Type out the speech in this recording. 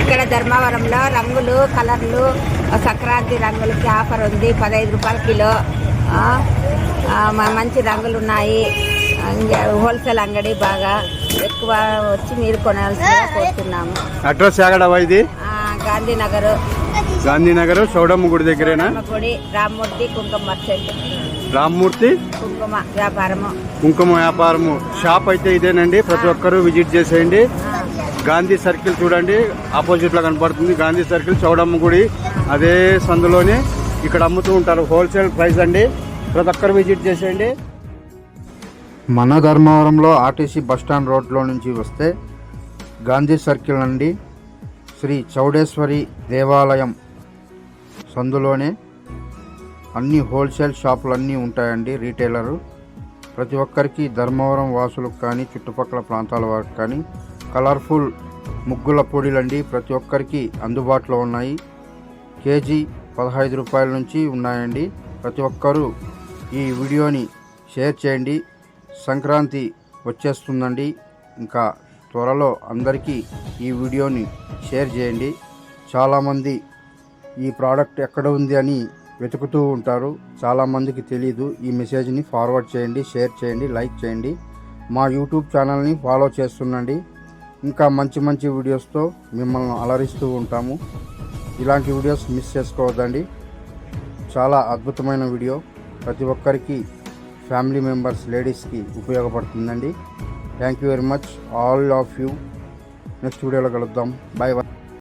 ఇక్కడ ధర్మవరంలో రంగులు కలర్లు సంక్రాంతి రంగులకి ఆఫర్ ఉంది. 15 రూపాయల కిలో. మంచి రంగులు ఉన్నాయి. హోల్సేల్ అంగడి బాగా ఎక్కువ వచ్చి మీరు కొనాల్సిందిగా కోరుతున్నాము. అడ్రస్ ఎక్కడవా ఇది? గాంధీనగర్ చౌడమ్మ గుడి దగ్గరేనా? గుడి రామ్మూర్తి కుంకుమ మర్చెంట్. రామ్మూర్తి కుంకుమ వ్యాపారము షాప్ అయితే ఇదేనండి. ప్రతి ఒక్కరూ విజిట్ చేసేయండి. గాంధీ సర్కిల్ చూడండి, ఆపోజిట్ లో కనపడుతుంది. గాంధీ సర్కిల్ చౌడమ్మ గుడి అదే సందులోనే ఇక్కడ అమ్ముతూ ఉంటారు. హోల్సేల్ ప్రైస్ అండి. ప్రతి ఒక్కరు విజిట్ చేసేయండి. మన ధర్మవరంలో ఆర్టీసీ బస్టాండ్ రోడ్లో నుంచి వస్తే గాంధీ సర్కిల్ నుండి శ్రీ చౌడేశ్వరి దేవాలయం సందులోనే అన్ని హోల్సేల్ షాపులు అన్నీ ఉంటాయండి. రీటైలరు ప్రతి ఒక్కరికి ధర్మవరం వాసులకు కానీ చుట్టుపక్కల ప్రాంతాల వారికి కానీ కలర్ఫుల్ ముగ్గుల పొడిలండి ప్రతి ఒక్కరికి అందుబాటులో ఉన్నాయి. కేజీ 15 రూపాయల నుంచి ఉన్నాయండి. ప్రతి ఒక్కరూ ఈ వీడియోని షేర్ చేయండి. సంక్రాంతి వచ్చేస్తుందండి. ఇంకా త్వరలో అందరికీ ఈ వీడియోని షేర్ చేయండి. చాలామంది ఈ ప్రోడక్ట్ ఎక్కడ ఉంది అని వెతుకుతూ ఉంటారు. చాలామందికి తెలీదు. ఈ మెసేజ్ని ఫార్వర్డ్ చేయండి, షేర్ చేయండి, లైక్ చేయండి. మా యూట్యూబ్ ఛానల్ని ఫాలో చేస్తుండండి. ఇంకా మంచి మంచి వీడియోస్తో మిమ్మల్ని అలరిస్తూ ఉంటాము. ఇలాంటి వీడియోస్ మిస్ చేసుకోవద్దండి. చాలా అద్భుతమైన వీడియో. ప్రతి ఒక్కరికి ఫ్యామిలీ మెంబర్స్ లేడీస్కి ఉపయోగపడుతుందండి. Thank you very much all of you. Next వీడియోలో కలుద్దాం. Bye bye.